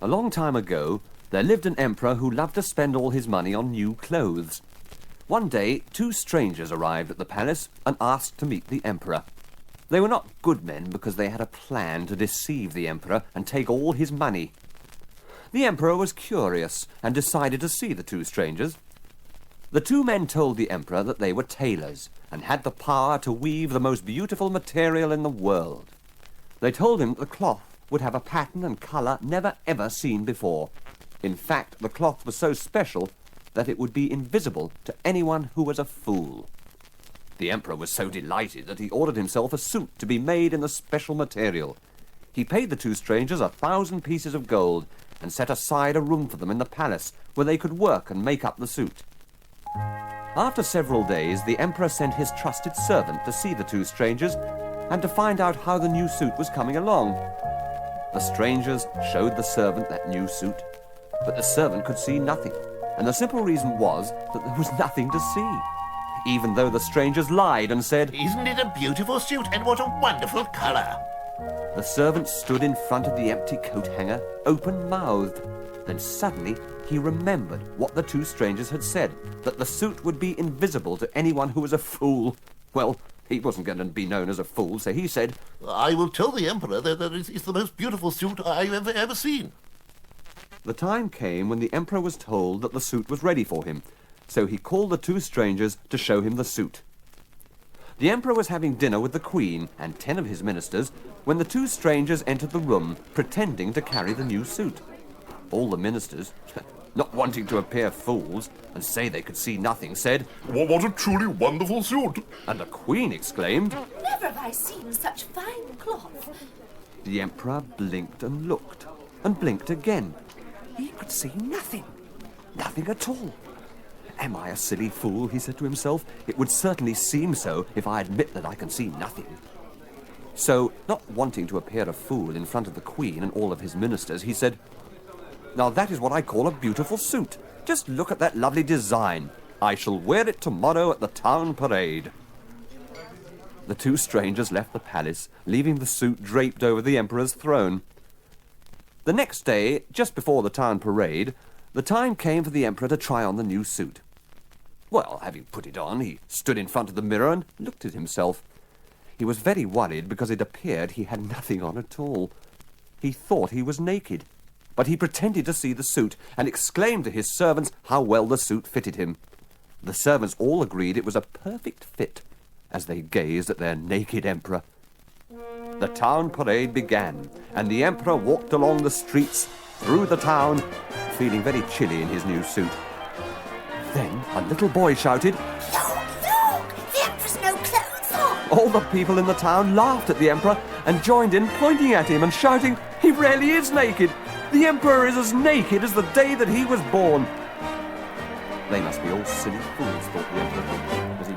A long time ago, there lived an emperor who loved to spend all his money on new clothes. One day, two strangers arrived at the palace and asked to meet the emperor. They were not good men because they had a plan to deceive the emperor and take all his money. The emperor was curious and decided to see the two strangers. The two men told the emperor that they were tailors and had the power to weave the most beautiful material in the world. They told him that the cloth would have a pattern and colour never ever seen before. In fact, the cloth was so special that it would be invisible to anyone who was a fool. The emperor was so delighted that he ordered himself a suit to be made in the special material. He paid the two strangers 1,000 pieces of gold and set aside a room for them in the palace where they could work and make up the suit. After several days, the emperor sent his trusted servant to see the two strangers and to find out how the new suit was coming along. The strangers showed the servant that new suit, but the servant could see nothing, and the simple reason was that there was nothing to see, even though the strangers lied and said, "Isn't it a beautiful suit, and what a wonderful colour?" The servant stood in front of the empty coat hanger, open-mouthed. Then suddenly he remembered what the two strangers had said, that the suit would be invisible to anyone who was a fool. Well, he wasn't going to be known as a fool, so he said, "I will tell the emperor that it's the most beautiful suit I've ever seen." The time came when the emperor was told that the suit was ready for him, so he called the two strangers to show him the suit. The emperor was having dinner with the queen and 10 of his ministers when the two strangers entered the room, pretending to carry the new suit. All the ministers, not wanting to appear fools and say they could see nothing, said, "What a truly wonderful suit!" And the queen exclaimed, "Never have I seen such fine cloth." The emperor blinked and looked, and blinked again. He could see nothing. Nothing at all. "Am I a silly fool?" he said to himself. "It would certainly seem so if I admit that I can see nothing." So, not wanting to appear a fool in front of the queen and all of his ministers, he said, "Now that is what I call a beautiful suit. Just look at that lovely design. I shall wear it tomorrow at the town parade." The two strangers left the palace, leaving the suit draped over the emperor's throne. The next day, just before the town parade, the time came for the emperor to try on the new suit. Well, having put it on, he stood in front of the mirror and looked at himself. He was very worried because it appeared he had nothing on at all. He thought he was naked, but he pretended to see the suit and exclaimed to his servants how well the suit fitted him. The servants all agreed it was a perfect fit as they gazed at their naked emperor. The town parade began, and the emperor walked along the streets through the town, feeling very chilly in his new suit. Then a little boy shouted, "Look, look! The emperor's no clothes on!" All the people in the town laughed at the emperor and joined in pointing at him and shouting, "He really is naked! The emperor is as naked as the day that he was born!" They must be all silly fools, thought the emperor, as he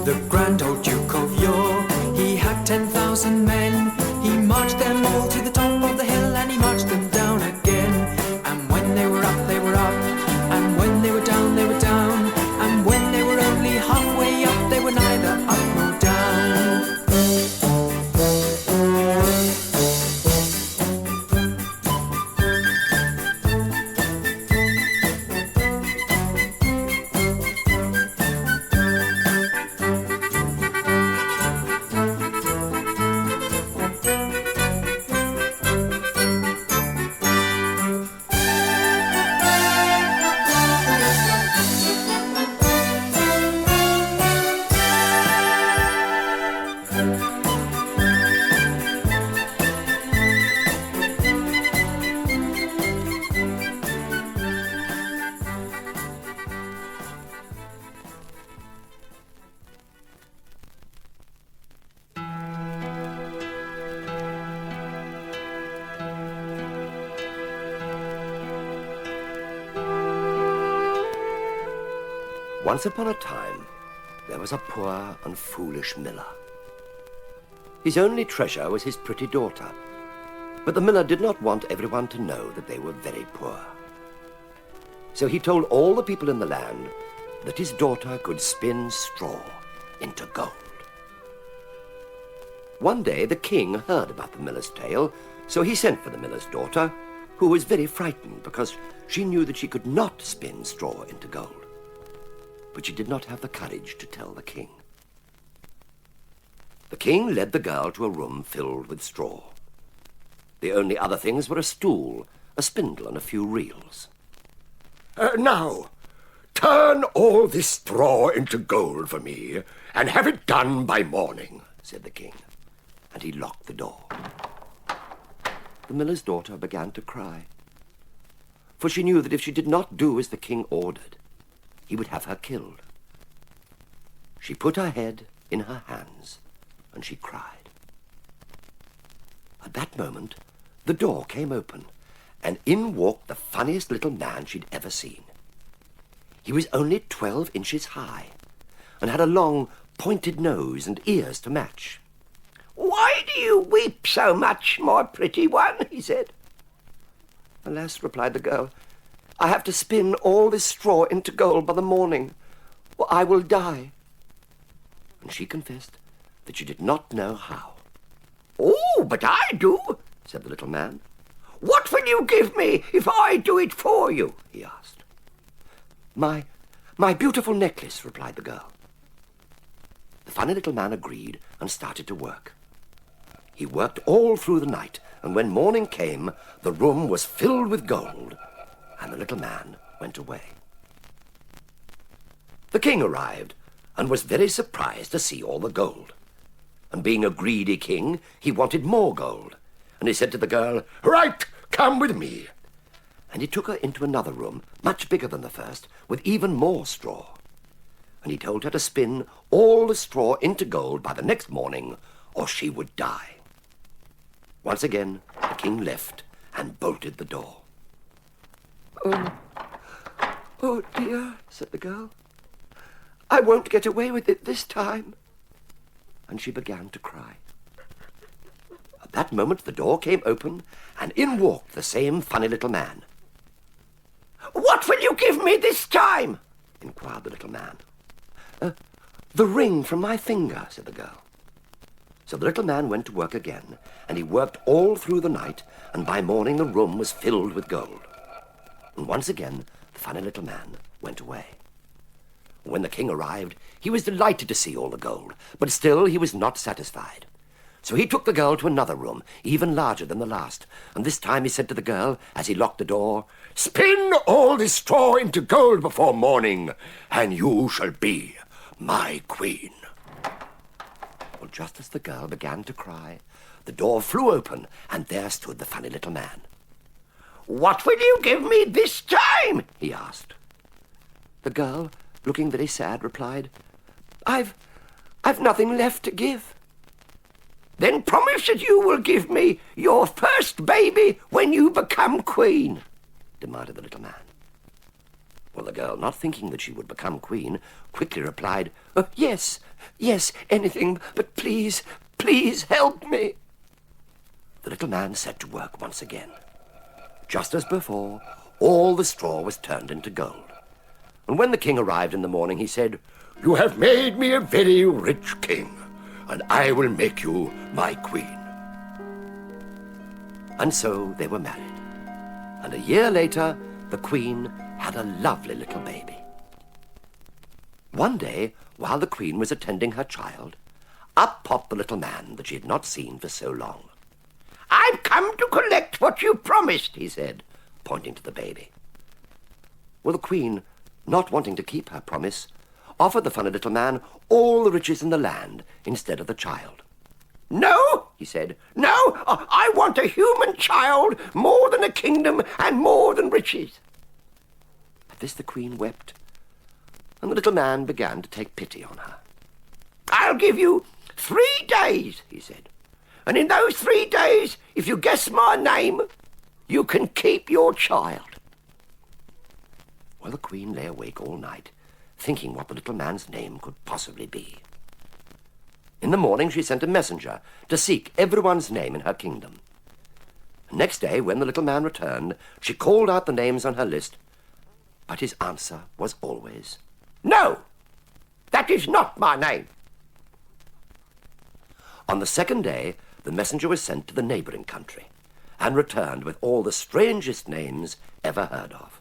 The grand old Duke of York, he had 10,000 men. He marched them all to the top of the hill and he marched them down again. And when they were up, they were up. And when they were down, they were down. And when they were only halfway up, they were neither up nor down. Once upon a time, there was a poor and foolish miller. His only treasure was his pretty daughter, but the miller did not want everyone to know that they were very poor. So he told all the people in the land that his daughter could spin straw into gold. One day the king heard about the miller's tale, so he sent for the miller's daughter, who was very frightened because she knew that she could not spin straw into gold. But she did not have the courage to tell the king. The king led the girl to a room filled with straw. The only other things were a stool, a spindle, and a few reels. Now, turn all this straw into gold for me, and have it done by morning, said the king, and he locked the door. The miller's daughter began to cry, for she knew that if she did not do as the king ordered, he would have her killed. She put her head in her hands, and she cried. At that moment, the door came open, and in walked the funniest little man she'd ever seen. He was only 12 inches high, and had a long, pointed nose and ears to match. "Why do you weep so much, my pretty one?" he said. "Alas," replied the girl, "I have to spin all this straw into gold by the morning, or I will die." And she confessed that she did not know how. "Oh, but I do," said the little man. "What will you give me if I do it for you?" he asked. My beautiful necklace," replied the girl. The funny little man agreed and started to work. He worked all through the night, and when morning came, the room was filled with gold, and the little man went away. The king arrived, and was very surprised to see all the gold. And being a greedy king, he wanted more gold, and he said to the girl, "Right, come with me." And he took her into another room, much bigger than the first, with even more straw. And he told her to spin all the straw into gold by the next morning, or she would die. Once again, the king left and bolted the door. Oh dear," said the girl. "I won't get away with it this time." And she began to cry. At that moment, the door came open, and in walked the same funny little man. "What will you give me this time?" inquired the little man. The ring from my finger," said the girl. So the little man went to work again, and he worked all through the night, and by morning the room was filled with gold. And once again, the funny little man went away. When the king arrived, he was delighted to see all the gold, but still he was not satisfied. So he took the girl to another room, even larger than the last, and this time he said to the girl, as he locked the door, "Spin all this straw into gold before morning, and you shall be my queen." Well, just as the girl began to cry, the door flew open, and there stood the funny little man. "What will you give me this time?" he asked. The girl, looking very sad, replied, I've nothing left to give." "Then promise that you will give me your first baby when you become queen," demanded the little man. Well, the girl, not thinking that she would become queen, quickly replied, Yes, anything, but please help me." The little man set to work once again. Just as before, all the straw was turned into gold. And when the king arrived in the morning, he said, "You have made me a very rich king, and I will make you my queen." And so they were married. And a year later, the queen had a lovely little baby. One day, while the queen was attending her child, up popped the little man that she had not seen for so long. "I've come to collect what you promised," he said, pointing to the baby. Well, the queen, not wanting to keep her promise, offered the funny little man all the riches in the land instead of the child. "No," he said, "no, I want a human child more than a kingdom and more than riches." At this the queen wept, and the little man began to take pity on her. "I'll give you 3 days," he said, "and in those 3 days, if you guess my name, you can keep your child." Well, the queen lay awake all night, thinking what the little man's name could possibly be. In the morning she sent a messenger to seek everyone's name in her kingdom. Next day, when the little man returned, she called out the names on her list, but his answer was always, No, that is not my name. On the second day, the messenger was sent to the neighbouring country and returned with all the strangest names ever heard of.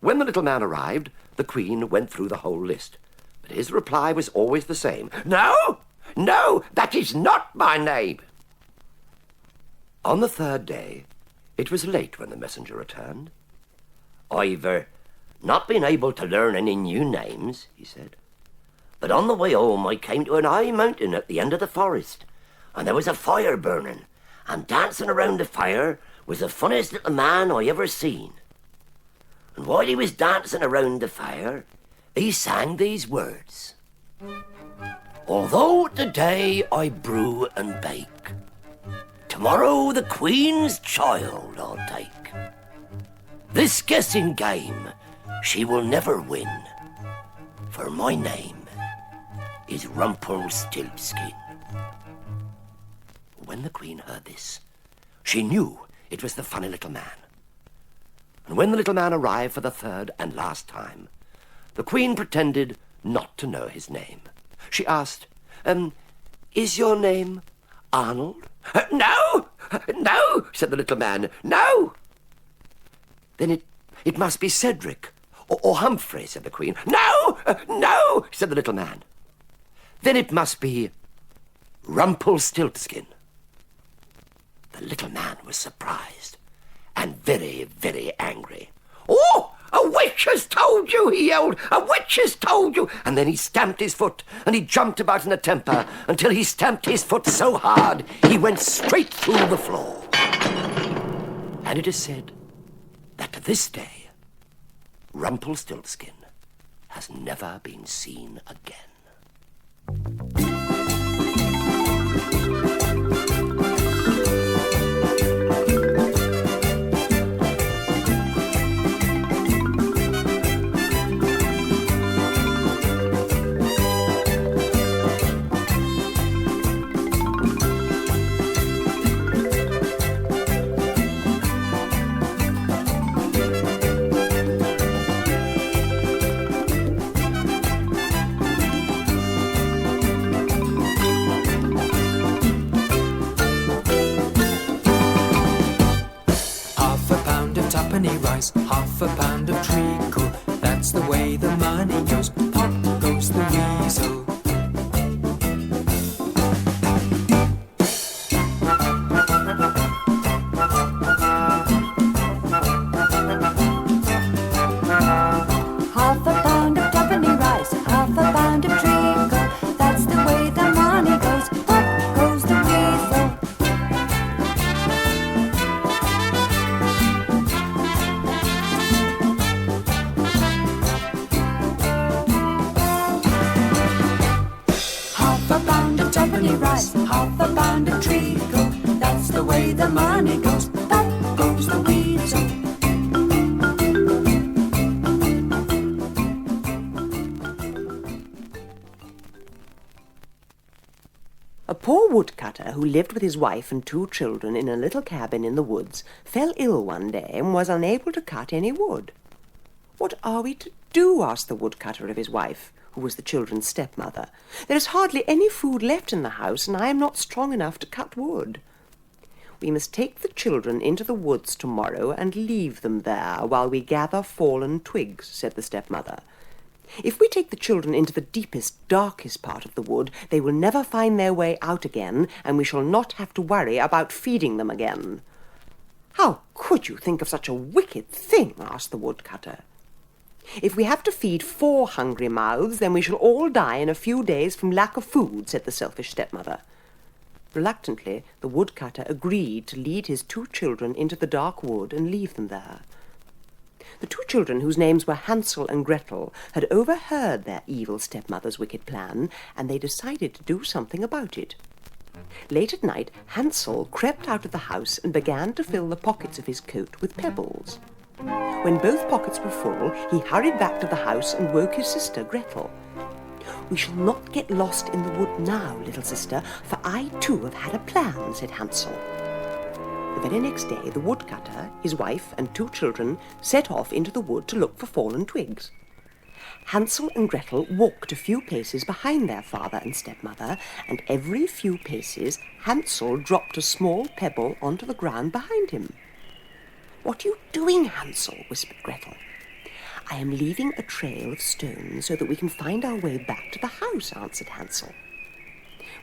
When the little man arrived, the Queen went through the whole list, but his reply was always the same. No, no, that is not my name. On the third day, it was late when the messenger returned. I've not been able to learn any new names, he said. But on the way home I came to an high mountain at the end of the forest, and there was a fire burning, and dancing around the fire was the funniest little man I ever seen. And while he was dancing around the fire, he sang these words. Although today I brew and bake, tomorrow the Queen's child I'll take. This guessing game she will never win, for my name is Rumpelstiltskin. When the Queen heard this, she knew it was the funny little man. And when the little man arrived for the third and last time, the Queen pretended not to know his name. She asked, Is your name Arnold? No, no, said the little man, no. Then it must be Cedric or Humphrey, said the Queen. No, no, said the little man. Then it must be Rumpelstiltskin. The little man was surprised and very, very angry. Oh, a witch has told you, he yelled. A witch has told you. And then he stamped his foot and he jumped about in a temper until he stamped his foot so hard he went straight through the floor. And it is said that to this day, Rumpelstiltskin has never been seen again. Rice, half a pound of treacle, that's the way the money goes. Pop goes the weasel. Half a pound of tuppenny rice, half a pound of treacle, that's the way the money goes. Pop goes the weasel. Rice, half a pound of treacle, that's the way the money goes. Pop goes the weasel. A poor woodcutter who lived with his wife and 2 children in a little cabin in the woods fell ill one day and was unable to cut any wood. "What are we to do?" asked the woodcutter of his wife, who was the children's stepmother. "There is hardly any food left in the house, and I am not strong enough to cut wood." "We must take the children into the woods tomorrow and leave them there while we gather fallen twigs," said the stepmother. "If we take the children into the deepest, darkest part of the wood, they will never find their way out again, and we shall not have to worry about feeding them again." "How could you think of such a wicked thing?" asked the woodcutter. "If we have to feed 4 hungry mouths, then we shall all die in a few days from lack of food," said the selfish stepmother. Reluctantly, the woodcutter agreed to lead his 2 children into the dark wood and leave them there. The 2 children, whose names were Hansel and Gretel, had overheard their evil stepmother's wicked plan, and they decided to do something about it. Late at night, Hansel crept out of the house and began to fill the pockets of his coat with pebbles. When both pockets were full, he hurried back to the house and woke his sister, Gretel. "We shall not get lost in the wood now, little sister, for I too have had a plan," said Hansel. The very next day, the woodcutter, his wife, and 2 children set off into the wood to look for fallen twigs. Hansel and Gretel walked a few paces behind their father and stepmother, and every few paces Hansel dropped a small pebble onto the ground behind him. "What are you doing, Hansel?" whispered Gretel. "I am leaving a trail of stones so that we can find our way back to the house," answered Hansel.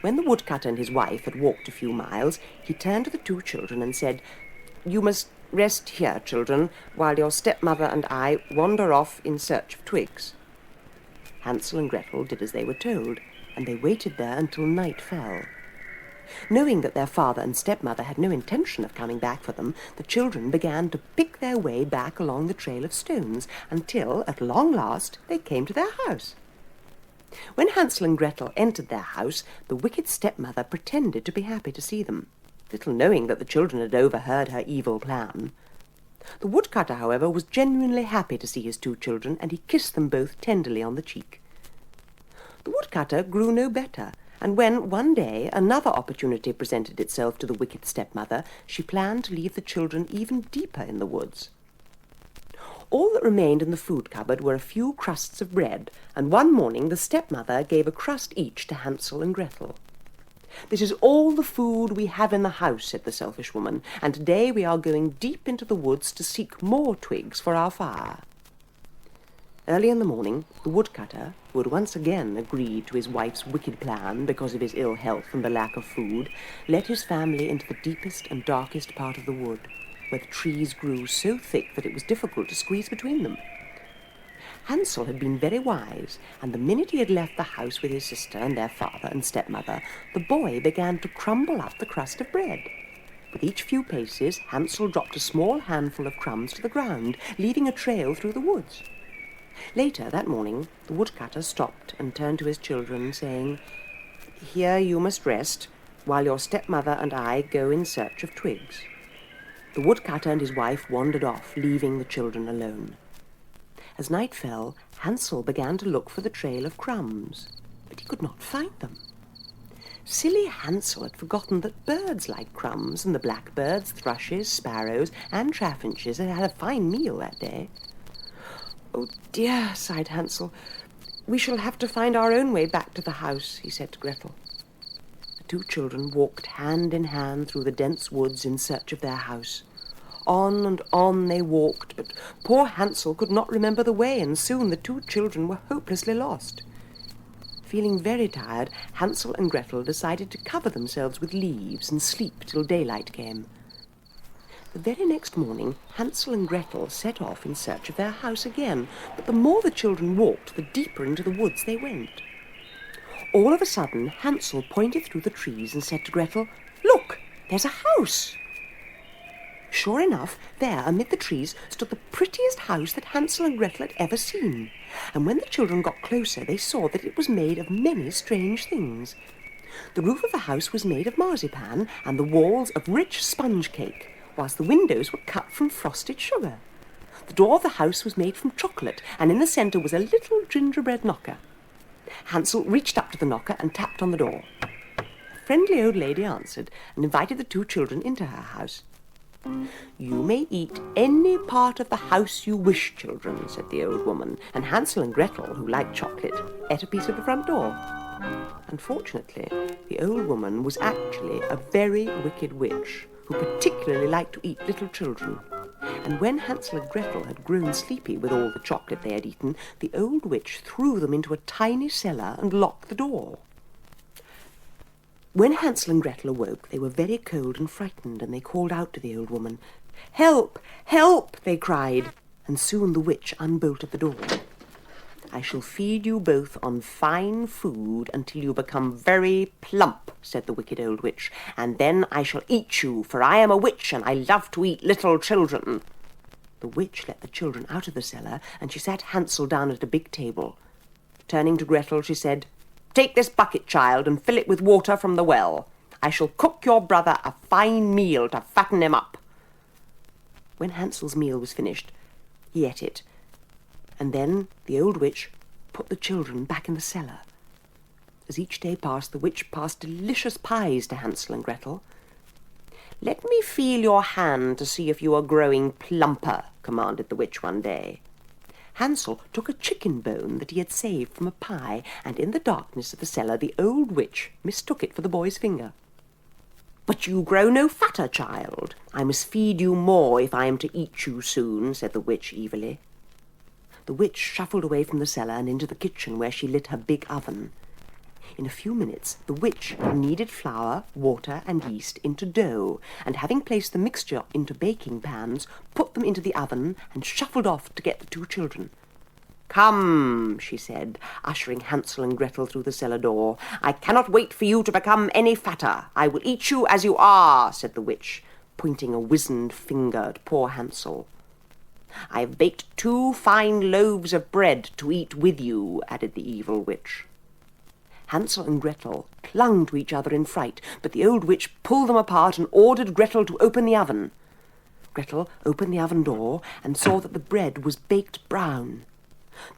When the woodcutter and his wife had walked a few miles, he turned to the 2 children and said, "You must rest here, children, while your stepmother and I wander off in search of twigs." Hansel and Gretel did as they were told, and they waited there until night fell. Knowing that their father and stepmother had no intention of coming back for them, the children began to pick their way back along the trail of stones until, at long last, they came to their house. When Hansel and Gretel entered their house, the wicked stepmother pretended to be happy to see them, little knowing that the children had overheard her evil plan. The woodcutter, however, was genuinely happy to see his 2 children, and he kissed them both tenderly on the cheek. The woodcutter grew no better, and when, one day, another opportunity presented itself to the wicked stepmother, she planned to leave the children even deeper in the woods. All that remained in the food cupboard were a few crusts of bread, and one morning the stepmother gave a crust each to Hansel and Gretel. "This is all the food we have in the house," said the selfish woman, "and today we are going deep into the woods to seek more twigs for our fire." Early in the morning, the woodcutter, who had once again agreed to his wife's wicked plan because of his ill health and the lack of food, led his family into the deepest and darkest part of the wood, where the trees grew so thick that it was difficult to squeeze between them. Hansel had been very wise, and the minute he had left the house with his sister and their father and stepmother, the boy began to crumble up the crust of bread. With each few paces, Hansel dropped a small handful of crumbs to the ground, leaving a trail through the woods. Later that morning, the woodcutter stopped and turned to his children, saying, "Here you must rest, while your stepmother and I go in search of twigs." The woodcutter and his wife wandered off, leaving the children alone. As night fell, Hansel began to look for the trail of crumbs, but he could not find them. Silly Hansel had forgotten that birds like crumbs, and the blackbirds, thrushes, sparrows, and chaffinches had had a fine meal that day. "Oh dear," sighed Hansel, "we shall have to find our own way back to the house," he said to Gretel. The 2 children walked hand in hand through the dense woods in search of their house. On and on they walked, but poor Hansel could not remember the way, and soon the 2 children were hopelessly lost. Feeling very tired, Hansel and Gretel decided to cover themselves with leaves and sleep till daylight came. The very next morning, Hansel and Gretel set off in search of their house again, but the more the children walked, the deeper into the woods they went. All of a sudden, Hansel pointed through the trees and said to Gretel, "Look, there's a house!" Sure enough, there, amid the trees, stood the prettiest house that Hansel and Gretel had ever seen, and when the children got closer, they saw that it was made of many strange things. The roof of the house was made of marzipan, and the walls of rich sponge cake, whilst the windows were cut from frosted sugar. The door of the house was made from chocolate, and in the centre was a little gingerbread knocker. Hansel reached up to the knocker and tapped on the door. A friendly old lady answered and invited the 2 children into her house. "You may eat any part of the house you wish, children," said the old woman, and Hansel and Gretel, who liked chocolate, ate a piece of the front door. Unfortunately, the old woman was actually a very wicked witch, who particularly liked to eat little children. And when Hansel and Gretel had grown sleepy with all the chocolate they had eaten, the old witch threw them into a tiny cellar and locked the door. When Hansel and Gretel awoke, they were very cold and frightened, and they called out to the old woman. "Help! Help!" they cried, and soon the witch unbolted the door. "I shall feed you both on fine food until you become very plump," said the wicked old witch, "and then I shall eat you, for I am a witch and I love to eat little children." The witch let the children out of the cellar, and she sat Hansel down at a big table. Turning to Gretel, she said, "Take this bucket, child, and fill it with water from the well. I shall cook your brother a fine meal to fatten him up." When Hansel's meal was finished, He ate it, and then the old witch put the children back in the cellar. As each day passed, the witch passed delicious pies to Hansel and Gretel. "Let me feel your hand to see if you are growing plumper," commanded the witch one day. Hansel took a chicken bone that he had saved from a pie, and in the darkness of the cellar the old witch mistook it for the boy's finger. "But you grow no fatter, child. I must feed you more if I am to eat you soon," said the witch evilly. The witch shuffled away from the cellar and into the kitchen, where she lit her big oven. In a few minutes the witch kneaded flour, water, and yeast into dough, and having placed the mixture into baking pans, put them into the oven and shuffled off to get the two children. "Come," she said, ushering Hansel and Gretel through the cellar door. "I cannot wait for you to become any fatter. I will eat you as you are," said the witch, pointing a wizened finger at poor Hansel. "I have baked 2 fine loaves of bread to eat with you," added the evil witch. Hansel and Gretel clung to each other in fright, but the old witch pulled them apart and ordered Gretel to open the oven. Gretel opened the oven door and saw that the bread was baked brown.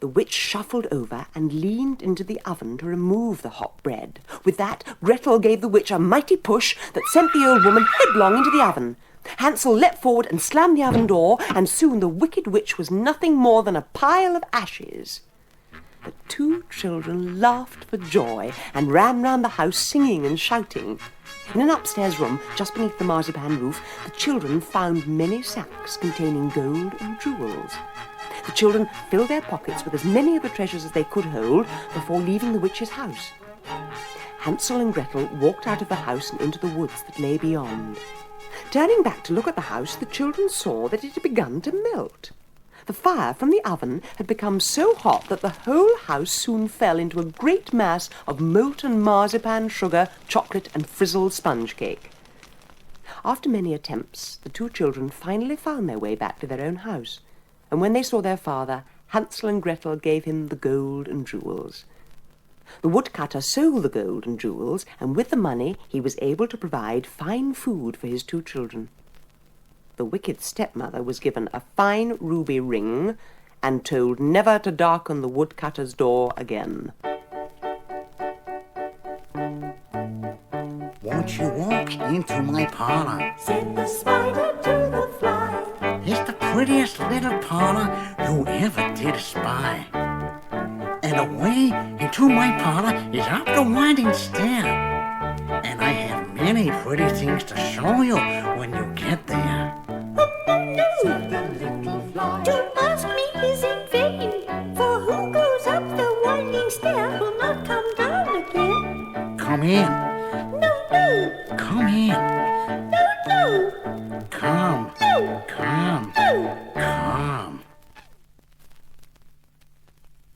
The witch shuffled over and leaned into the oven to remove the hot bread. With that, Gretel gave the witch a mighty push that sent the old woman headlong into the oven. Hansel leapt forward and slammed the oven door, and soon the wicked witch was nothing more than a pile of ashes. The two children laughed for joy and ran round the house singing and shouting. In an upstairs room, just beneath the marzipan roof, the children found many sacks containing gold and jewels. The children filled their pockets with as many of the treasures as they could hold before leaving the witch's house. Hansel and Gretel walked out of the house and into the woods that lay beyond. Turning back to look at the house, the children saw that it had begun to melt. The fire from the oven had become so hot that the whole house soon fell into a great mass of molten marzipan, sugar, chocolate, and frizzled sponge cake. After many attempts, the two children finally found their way back to their own house, and when they saw their father, Hansel and Gretel gave him the gold and jewels. The woodcutter sold the gold and jewels, and with the money he was able to provide fine food for his two children. The wicked stepmother was given a fine ruby ring and told never to darken the woodcutter's door again. "Won't you walk into my parlor?" Said the spider to the fly. "It's the prettiest little parlor you ever did spy. And the way into my parlor is up the winding stair. And I have many pretty things to show you when you get there." To ask me is in vain, for who goes up the winding stair will not come down again. "Come in." No, no. "Come in." No, no. "Come." No. "Come." No. "Come."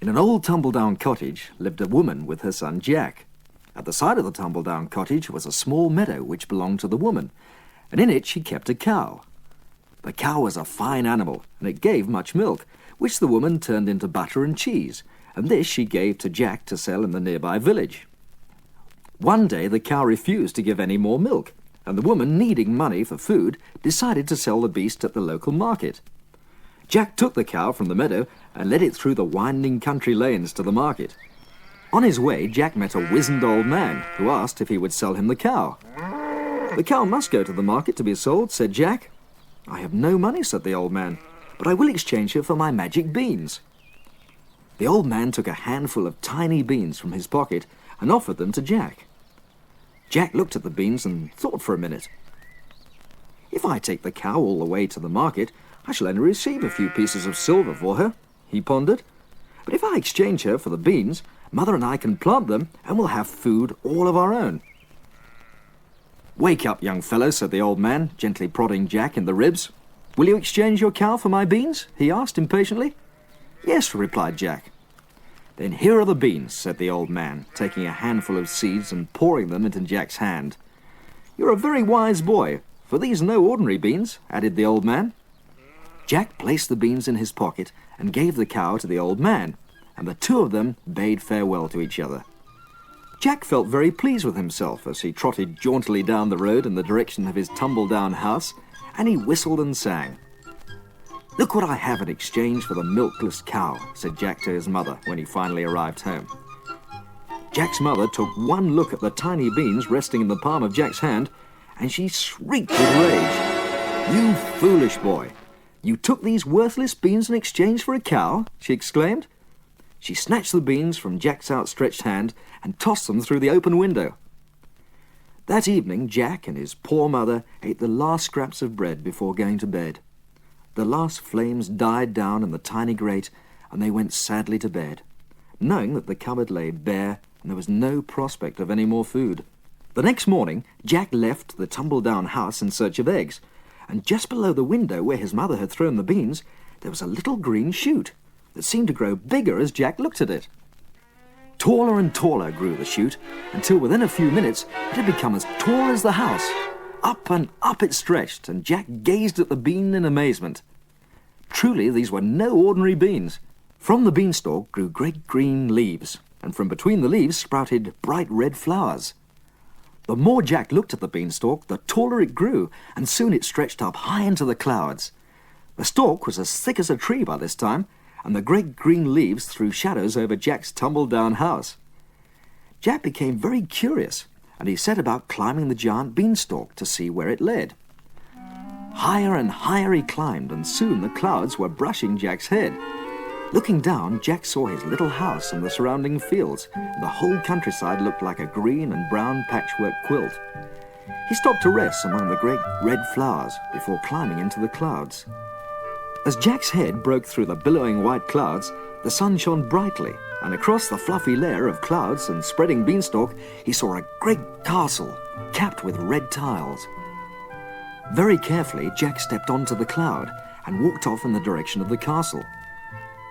In an old tumble-down cottage lived a woman with her son Jack. At the side of the tumble-down cottage was a small meadow which belonged to the woman, and in it she kept a cow. The cow was a fine animal, and it gave much milk, which the woman turned into butter and cheese, and this she gave to Jack to sell in the nearby village. One day the cow refused to give any more milk, and the woman, needing money for food, decided to sell the beast at the local market. Jack took the cow from the meadow and led it through the winding country lanes to the market. On his way, Jack met a wizened old man who asked if he would sell him the cow. "The cow must go to the market to be sold," said Jack. "I have no money," said the old man, "but I will exchange her for my magic beans." The old man took a handful of tiny beans from his pocket and offered them to Jack. Jack looked at the beans and thought for a minute. "If I take the cow all the way to the market, I shall only receive a few pieces of silver for her," he pondered. "But if I exchange her for the beans, Mother and I can plant them and we'll have food all of our own." "Wake up, young fellow," said the old man, gently prodding Jack in the ribs. "Will you exchange your cow for my beans?" he asked impatiently. "Yes," replied Jack. "Then here are the beans," said the old man, taking a handful of seeds and pouring them into Jack's hand. "You're a very wise boy, for these are no ordinary beans," added the old man. Jack placed the beans in his pocket and gave the cow to the old man, and the two of them bade farewell to each other. Jack felt very pleased with himself as he trotted jauntily down the road in the direction of his tumble-down house, and he whistled and sang. "Look what I have in exchange for the milkless cow," said Jack to his mother when he finally arrived home. Jack's mother took one look at the tiny beans resting in the palm of Jack's hand, and she shrieked with rage. "You foolish boy! You took these worthless beans in exchange for a cow?" she exclaimed. She snatched the beans from Jack's outstretched hand and tossed them through the open window. That evening, Jack and his poor mother ate the last scraps of bread before going to bed. The last flames died down in the tiny grate, and they went sadly to bed, knowing that the cupboard lay bare and there was no prospect of any more food. The next morning, Jack left the tumble-down house in search of eggs, and just below the window where his mother had thrown the beans, there was a little green shoot that seemed to grow bigger as Jack looked at it. Taller and taller grew the shoot, until within a few minutes it had become as tall as the house. Up and up it stretched, and Jack gazed at the bean in amazement. Truly, these were no ordinary beans. From the beanstalk grew great green leaves, and from between the leaves sprouted bright red flowers. The more Jack looked at the beanstalk, the taller it grew, and soon it stretched up high into the clouds. The stalk was as thick as a tree by this time, and the great green leaves threw shadows over Jack's tumble-down house. Jack became very curious, and he set about climbing the giant beanstalk to see where it led. Higher and higher he climbed, and soon the clouds were brushing Jack's head. Looking down, Jack saw his little house and the surrounding fields, and the whole countryside looked like a green and brown patchwork quilt. He stopped to rest among the great red flowers before climbing into the clouds. As Jack's head broke through the billowing white clouds, the sun shone brightly, and across the fluffy layer of clouds and spreading beanstalk, he saw a great castle capped with red tiles. Very carefully, Jack stepped onto the cloud and walked off in the direction of the castle.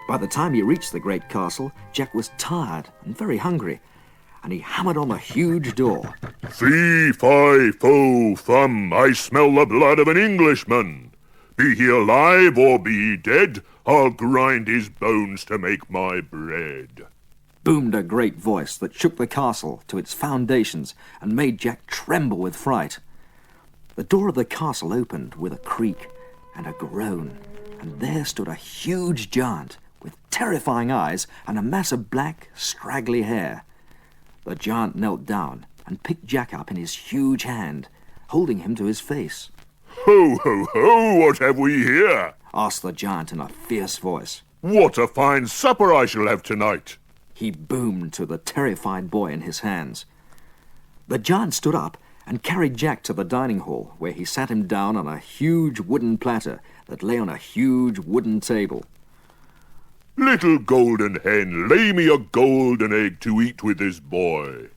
By the time he reached the great castle, Jack was tired and very hungry, and he hammered on the huge door. "Fee, fi, fo, fum, I smell the blood of an Englishman. Be he alive or be he dead, I'll grind his bones to make my bread," boomed a great voice that shook the castle to its foundations and made Jack tremble with fright. The door of the castle opened with a creak and a groan, and there stood a huge giant with terrifying eyes and a mass of black, straggly hair. The giant knelt down and picked Jack up in his huge hand, holding him to his face. "Ho, ho, ho, what have we here?" asked the giant in a fierce voice. "What a fine supper I shall have tonight," he boomed to the terrified boy in his hands. The giant stood up and carried Jack to the dining hall, where he sat him down on a huge wooden platter that lay on a huge wooden table. "Little golden hen, lay me a golden egg to eat with this boy,"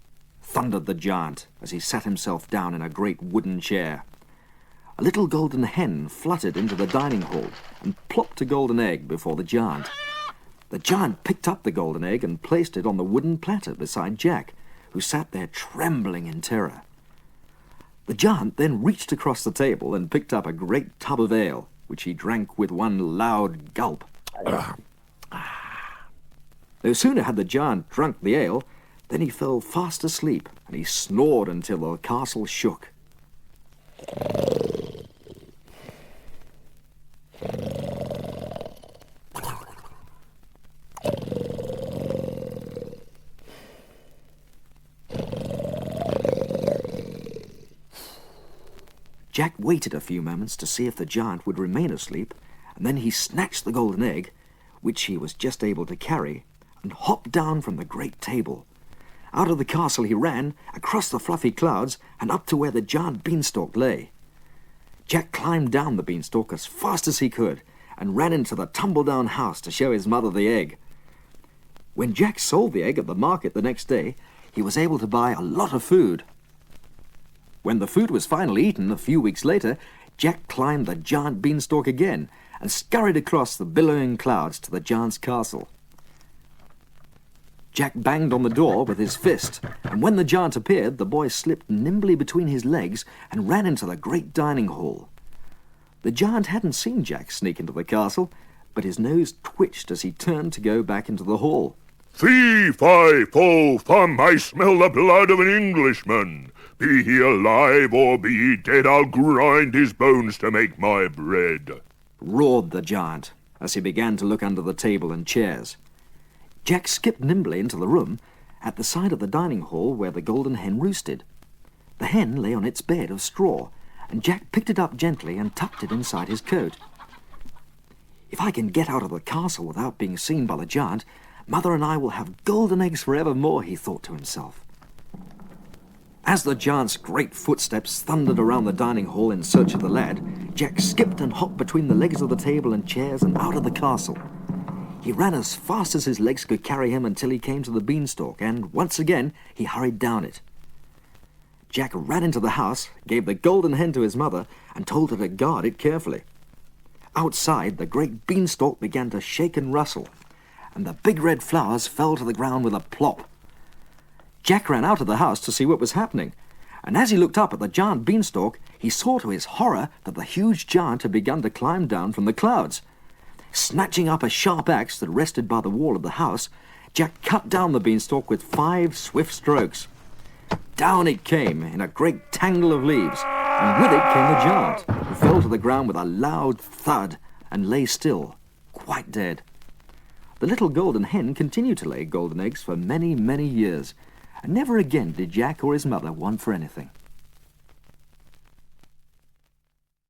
thundered the giant as he sat himself down in a great wooden chair. A little golden hen fluttered into the dining hall and plopped a golden egg before the giant. The giant picked up the golden egg and placed it on the wooden platter beside Jack, who sat there trembling in terror. The giant then reached across the table and picked up a great tub of ale, which he drank with one loud gulp. No sooner had the giant drunk the ale than he fell fast asleep, and he snored until the castle shook. Jack waited a few moments to see if the giant would remain asleep, and then he snatched the golden egg, which he was just able to carry, and hopped down from the great table. Out of the castle he ran, across the fluffy clouds, and up to where the giant beanstalk lay. Jack climbed down the beanstalk as fast as he could, and ran into the tumble-down house to show his mother the egg. When Jack sold the egg at the market the next day, he was able to buy a lot of food. When the food was finally eaten a few weeks later, Jack climbed the giant beanstalk again and scurried across the billowing clouds to the giant's castle. Jack banged on the door with his fist, and when the giant appeared, the boy slipped nimbly between his legs and ran into the great dining hall. The giant hadn't seen Jack sneak into the castle, but his nose twitched as he turned to go back into the hall. "Fee, fi, fo, fum, I smell the blood of an Englishman. Be he alive or be he dead, I'll grind his bones to make my bread." roared the giant, as he began to look under the table and chairs. Jack skipped nimbly into the room at the side of the dining hall where the golden hen roosted. The hen lay on its bed of straw, and Jack picked it up gently and tucked it inside his coat. If I can get out of the castle without being seen by the giant, Mother and I will have golden eggs forevermore, he thought to himself. As the giant's great footsteps thundered around the dining hall in search of the lad, Jack skipped and hopped between the legs of the table and chairs and out of the castle. He ran as fast as his legs could carry him until he came to the beanstalk, and once again he hurried down it. Jack ran into the house, gave the golden hen to his mother, and told her to guard it carefully. Outside, the great beanstalk began to shake and rustle, and the big red flowers fell to the ground with a plop. Jack ran out of the house to see what was happening, and as he looked up at the giant beanstalk, he saw to his horror that the huge giant had begun to climb down from the clouds. Snatching up a sharp axe that rested by the wall of the house, Jack cut down the beanstalk with 5 swift strokes. Down it came in a great tangle of leaves, and with it came the giant, who fell to the ground with a loud thud and lay still, quite dead. The little golden hen continued to lay golden eggs for many, many years, and never again did Jack or his mother want for anything.